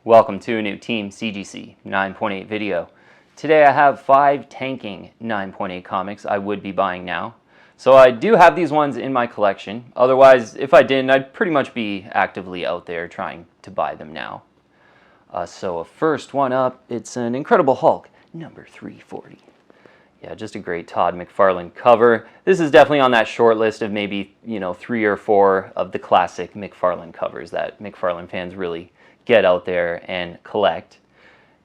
Welcome to a new Team CGC 9.8 video. Today I have 5 tanking 9.8 comics I would be buying now. So I do have these ones in my collection. Otherwise, if I didn't, I'd pretty much be actively out there trying to buy them now. So first one up, it's an Incredible Hulk, number 340. Yeah, just a great Todd McFarlane cover. This is definitely on that short list of maybe, 3 or 4 of the classic McFarlane covers that McFarlane fans really get out there and collect.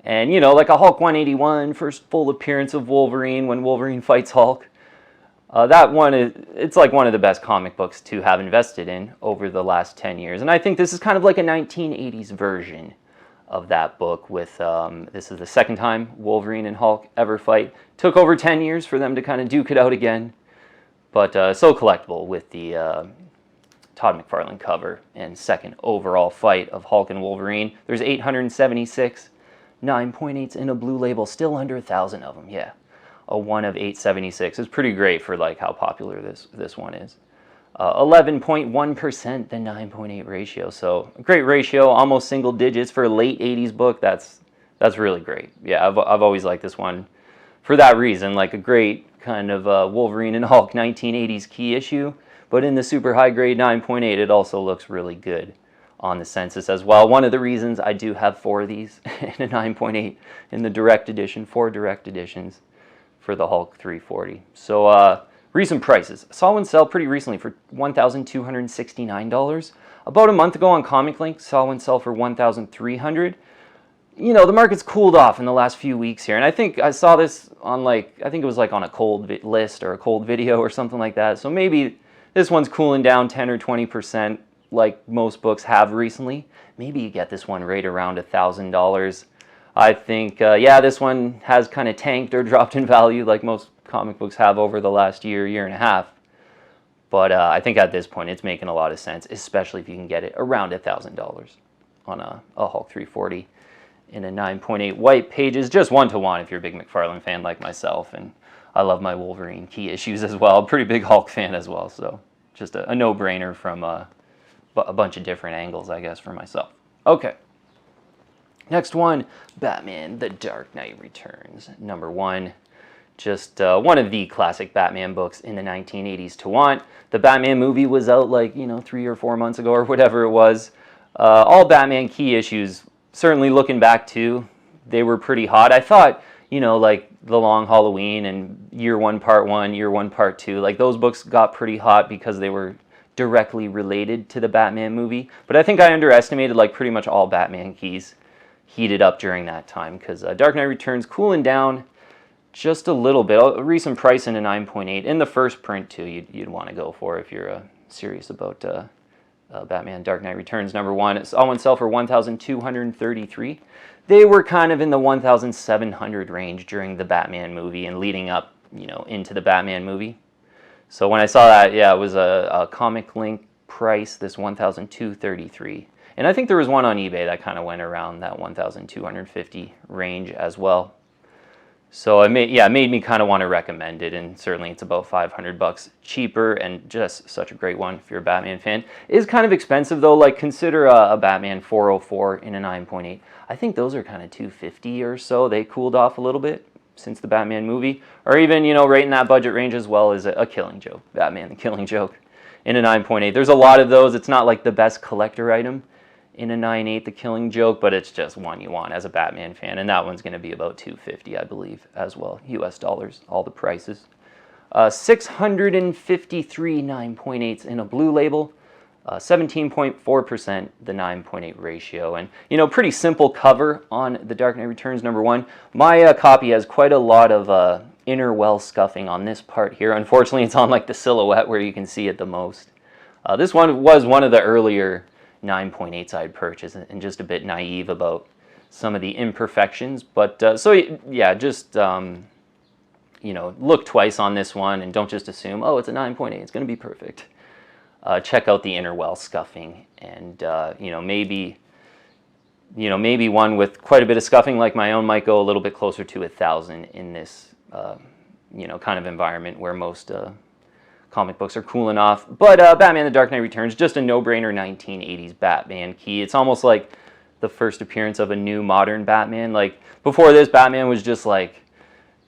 And like a Hulk 181, first full appearance of Wolverine when Wolverine fights Hulk. That one it's like one of the best comic books to have invested in over the last 10 years. And I think this is kind of like a 1980s version of that book with this is the second time Wolverine and Hulk ever fight. Took over 10 years for them to kind of duke it out again. But so collectible with the Todd McFarlane cover and second overall fight of Hulk and Wolverine. There's 876 9.8s in a blue label, still under 1,000 of them. Yeah, a 1 of 876 is pretty great for like how popular this one is. 11.1% the 9.8 ratio, so a great ratio, almost single digits for a late 80s book. That's really great. Yeah, I've always liked this one for that reason, like a great kind of Wolverine and Hulk 1980s key issue. But in the super high grade 9.8, it also looks really good on the census as well. One of the reasons I do have 4 of these in a 9.8 in the direct edition, 4 direct editions for the Hulk 340. So recent prices. I saw one sell pretty recently for $1,269. About a month ago on Comic Link, saw one sell for $1,300. The market's cooled off in the last few weeks here, and I think I saw this on I think it was like on a cold list or a cold video or something like that. So maybe this one's cooling down 10 or 20% like most books have recently. Maybe you get this one right around $1,000. I think, yeah, this one has kind of tanked or dropped in value like most comic books have over the last year and a half. But I think at this point it's making a lot of sense, especially if you can get it around $1,000 on a Hulk 340 in a 9.8 white pages, just 1-to-1 if you're a big McFarlane fan like myself. And I love my Wolverine key issues as well. Pretty big Hulk fan as well, so just a no-brainer from a bunch of different angles, I guess, for myself. Okay. Next one, Batman: The Dark Knight Returns, number 1. Just one of the classic Batman books in the 1980s to want. The Batman movie was out 3 or 4 months ago or whatever it was. All Batman key issues, certainly looking back to, they were pretty hot. I thought, like The Long Halloween and Year 1 Part 1, Year 1 Part 2, like those books got pretty hot because they were directly related to the Batman movie. But I think I underestimated like pretty much all Batman keys heated up during that time because Dark Knight Returns cooling down just a little bit. A recent price in a 9.8 in the first print too. You'd want to go for if you're serious about Batman: Dark Knight Returns number 1. It's all on sale for $1,233. They were kind of in the 1,700 range during the Batman movie and leading up, into the Batman movie. So when I saw that, yeah, it was a Comic Link price, this $1,233. And I think there was one on eBay that kind of went around that $1,250 range as well. So it made me kind of want to recommend it, and certainly it's about $500 cheaper and just such a great one if you're a Batman fan. It is kind of expensive though, like consider a Batman 404 in a 9.8. I think those are kind of $250 or so. They cooled off a little bit since the Batman movie, or even, right in that budget range as well as a Killing Joke, Batman the Killing Joke in a 9.8. There's a lot of those. It's not like the best collector item in a 9.8, the Killing Joke, but it's just one you want as a Batman fan, and that one's going to be about $250, I believe, as well, US dollars, all the prices. 653 9.8s in a blue label, 17.4% the 9.8 ratio, and pretty simple cover on the Dark Knight Returns number 1. My copy has quite a lot of inner well scuffing on this part here. Unfortunately, it's on like the silhouette where you can see it the most. This one was one of the earlier 9.8s I'd purchased, and just a bit naive about some of the imperfections, but so yeah, just look twice on this one and don't just assume, oh, it's a 9.8, it's going to be perfect. Check out the inner well scuffing, and maybe one with quite a bit of scuffing like my own might go a little bit closer to 1,000 in this kind of environment where most comic books are cooling off. But Batman: The Dark Knight Returns, just a no-brainer 1980s Batman key. It's almost like the first appearance of a new modern Batman. Like before this, Batman was just like,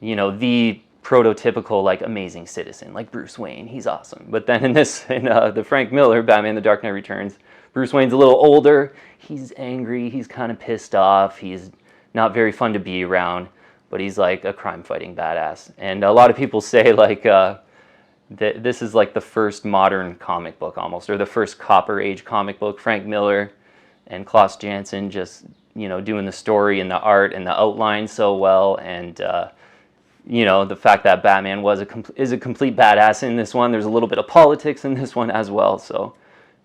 you know, the prototypical like amazing citizen, like Bruce Wayne. He's awesome. But then in the Frank Miller Batman: The Dark Knight Returns, Bruce Wayne's a little older. He's angry. He's kind of pissed off. He's not very fun to be around, but he's like a crime-fighting badass. And a lot of people say like that this is like the first modern comic book almost, or the first Copper Age comic book. Frank Miller and Klaus Janson just, you know, doing the story and the art and the outline so well, and you know, the fact that Batman is a complete badass in this one. There's a little bit of politics in this one as well. So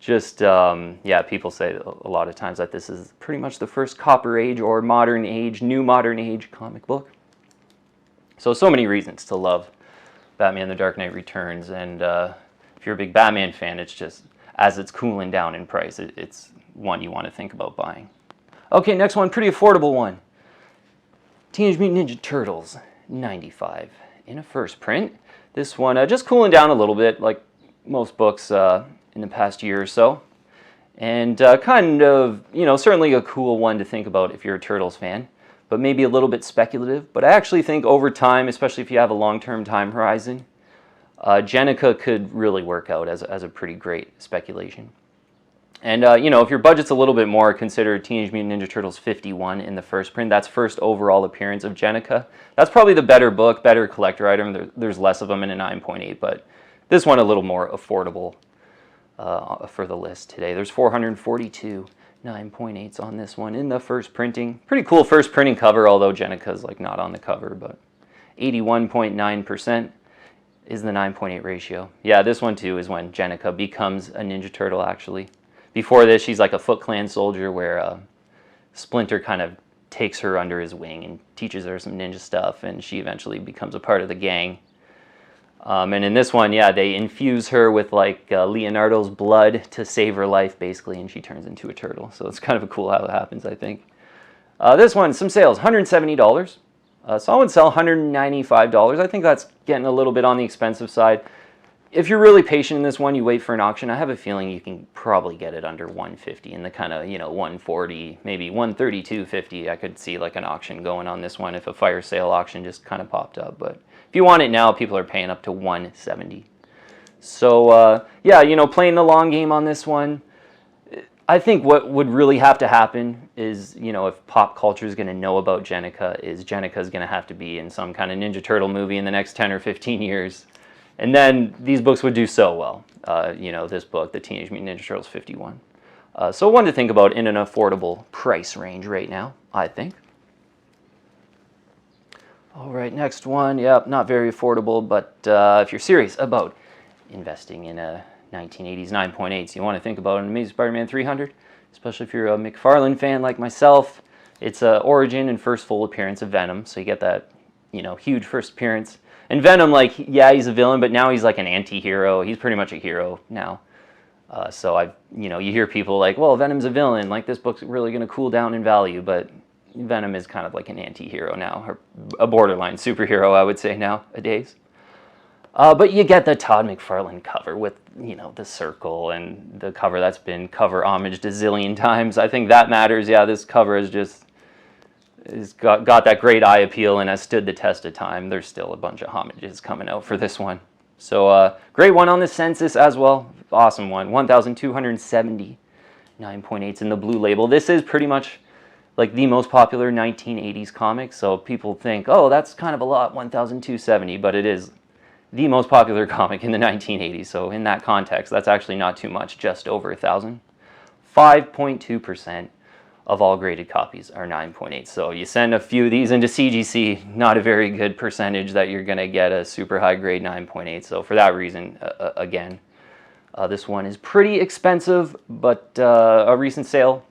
just, yeah, people say a lot of times that this is pretty much the first Copper Age or modern age, new modern age comic book. So many reasons to love Batman: The Dark Knight Returns. And if you're a big Batman fan, it's just, as it's cooling down in price, it's one you want to think about buying. Okay, next one, pretty affordable one. Teenage Mutant Ninja Turtles, $95 in a first print. This one just cooling down a little bit, like most books in the past year or so. And kind of, you know, certainly a cool one to think about if you're a Turtles fan, but maybe a little bit speculative. But I actually think over time, especially if you have a long-term time horizon, Jennika could really work out as a pretty great speculation. And, you know, if your budget's a little bit more, consider Teenage Mutant Ninja Turtles 51 in the first print. That's first overall appearance of Jennika. That's probably the better book, better collector item. There's less of them in a 9.8, but this one a little more affordable for the list today. There's 442 9.8s on this one in the first printing. Pretty cool first printing cover, although Jennika's like not on the cover, but 81.9% is the 9.8 ratio. Yeah, this one too is when Jennika becomes a Ninja Turtle actually. Before this, she's like a Foot Clan soldier where Splinter kind of takes her under his wing and teaches her some ninja stuff, and she eventually becomes a part of the gang. And in this one, yeah, they infuse her with like Leonardo's blood to save her life, basically, and she turns into a turtle. So it's kind of cool how it happens, I think. This one, some sales, $170. Some would sell $195. I think that's getting a little bit on the expensive side. If you're really patient in this one, you wait for an auction, I have a feeling you can probably get it under $150 in the kind of, you know, $140, maybe $132.50. I could see like an auction going on this one if a fire sale auction just kind of popped up. But if you want it now, people are paying up to $170. So, yeah, you know, playing the long game on this one, I think what would really have to happen is, you know, if pop culture is going to know about Jennika, is Jennika's going to have to be in some kind of Ninja Turtle movie in the next 10 or 15 years. And then these books would do so well. You know, this book, the Teenage Mutant Ninja Turtles 51. So one to think about in an affordable price range right now, I think. All right, next one. Yep, not very affordable, but if you're serious about investing in a 1980s 9.8s, you want to think about an Amazing Spider-Man 300, especially if you're a McFarlane fan like myself. It's an origin and first full appearance of Venom, so you get that, you know, huge first appearance. And Venom, like, yeah, he's a villain, but now he's like an anti-hero. He's pretty much a hero now. So you know, you hear people like, well, Venom's a villain. Like, this book's really going to cool down in value, but Venom is kind of like an anti-hero now, or a borderline superhero, I would say nowadays. But you get the Todd McFarlane cover with, you know, the circle and the cover that's been cover homaged a zillion times. I think that matters. Yeah, this cover is just... it's got that great eye appeal and has stood the test of time. There's still a bunch of homages coming out for this one. So great one on the census as well. Awesome one. 1,270 9.8s in the blue label. This is pretty much like the most popular 1980s comic. So people think, oh, that's kind of a lot, 1,270, but it is the most popular comic in the 1980s. So in that context, that's actually not too much, just over 1,000. 5.2% of all graded copies are 9.8. So you send a few of these into CGC, not a very good percentage that you're going to get a super high grade 9.8. So for that reason, again, this one is pretty expensive, but a recent sale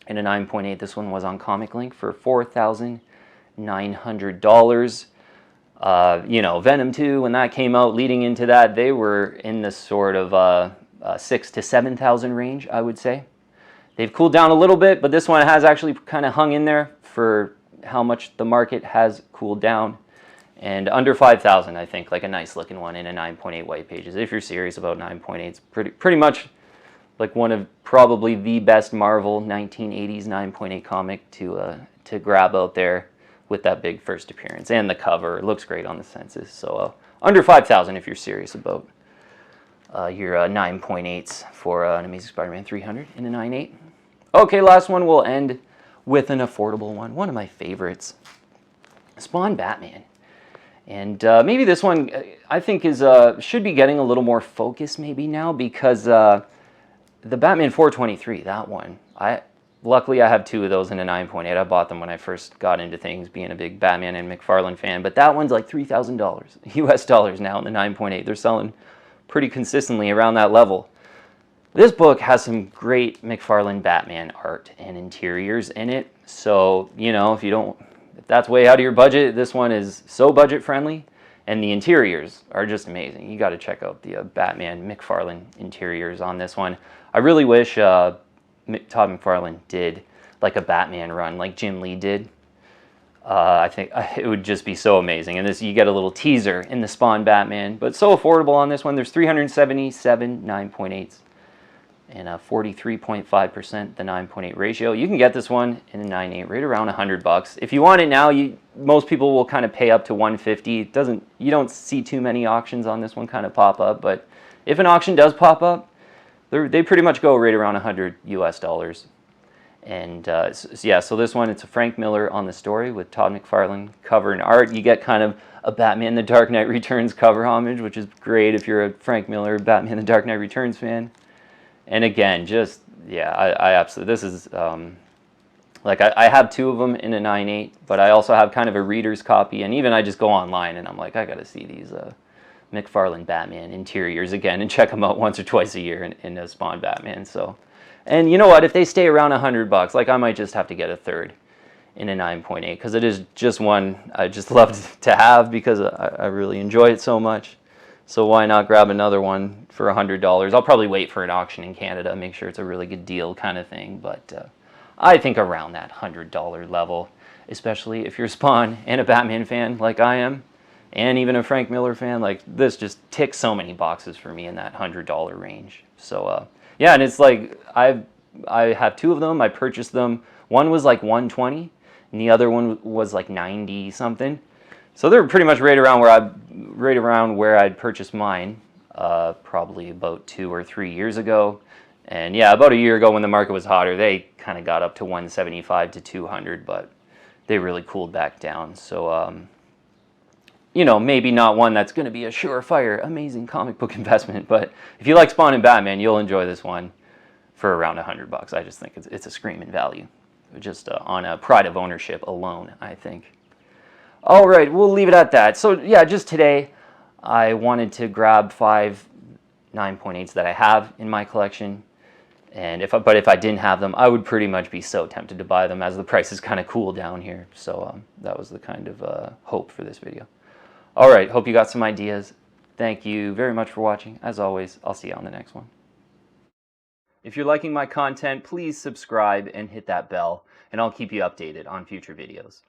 in a 9.8, this one was on Comic Link for $4,900. You know, Venom 2, when that came out, leading into that, they were in the sort of 6,000 to 7,000 range, I would say. They've cooled down a little bit, but this one has actually kind of hung in there for how much the market has cooled down. And under 5,000, I think, like a nice looking one in a 9.8 white pages. If you're serious about 9.8s, pretty much like one of probably the best Marvel 1980s 9.8 comic to grab out there with that big first appearance. And the cover, it looks great on the census. So under 5,000 if you're serious about your 9.8s for an Amazing Spider-Man 300 in a 9.8. Okay, last one, we'll end with an affordable one of my favorites, Spawn Batman. And maybe this one I think is should be getting a little more focus maybe now, because the Batman 423, that one, luckily I have two of those in a 9.8. I bought them when I first got into things, being a big Batman and McFarlane fan, but that one's like $3,000 US dollars now in the 9.8. They're selling pretty consistently around that level. This book has some great McFarlane Batman art and interiors in it. So, you know, if that's way out of your budget, this one is so budget friendly, and the interiors are just amazing. You got to check out the Batman McFarlane interiors on this one. I really wish Todd McFarlane did like a Batman run like Jim Lee did. I think it would just be so amazing. And this, you get a little teaser in the Spawn Batman, but so affordable on this one. There's 377 9.8s. And 43.5% the 9.8 ratio. You can get this one in a 9.8 right around $100. If you want it now, most people will kind of pay up to $150. You don't see too many auctions on this one kind of pop up, but if an auction does pop up, they pretty much go right around $100 US dollars. And yeah, so this one, it's a Frank Miller on the story with Todd McFarlane cover and art. You get kind of a Batman The Dark Knight Returns cover homage, which is great if you're a Frank Miller Batman The Dark Knight Returns fan. And again, just, yeah, I absolutely, this is, like, I have two of them in a 9.8, but I also have kind of a reader's copy, and even I just go online, and I'm like, I got to see these McFarlane Batman interiors again, and check them out once or twice a year in a Spawn Batman, so. And you know what, if they stay around $100, like, I might just have to get a third in a 9.8, because it is just one I just love to have, because I really enjoy it so much. So why not grab another one for $100? I'll probably wait for an auction in Canada, make sure it's a really good deal kind of thing. But I think around that $100 level, especially if you're Spawn and a Batman fan like I am, and even a Frank Miller fan, like this just ticks so many boxes for me in that $100 range. So yeah, and it's like I have two of them. I purchased them. One was like $120, and the other one was like $90 something. So they're pretty much right around where I'd purchased mine, probably about 2 or 3 years ago. And yeah, about a year ago when the market was hotter, they kind of got up to 175 to 200, but they really cooled back down. So, you know, maybe not one that's going to be a surefire, amazing comic book investment, but if you like Spawn and Batman, you'll enjoy this one for around $100. I just think it's a screaming value, just on a pride of ownership alone, I think. All right, we'll leave it at that. So yeah, just today, I wanted to grab 5 9.8s that I have in my collection. And if I didn't have them, I would pretty much be so tempted to buy them as the prices kind of cool down here. So that was the kind of hope for this video. All right, hope you got some ideas. Thank you very much for watching. As always, I'll see you on the next one. If you're liking my content, please subscribe and hit that bell, and I'll keep you updated on future videos.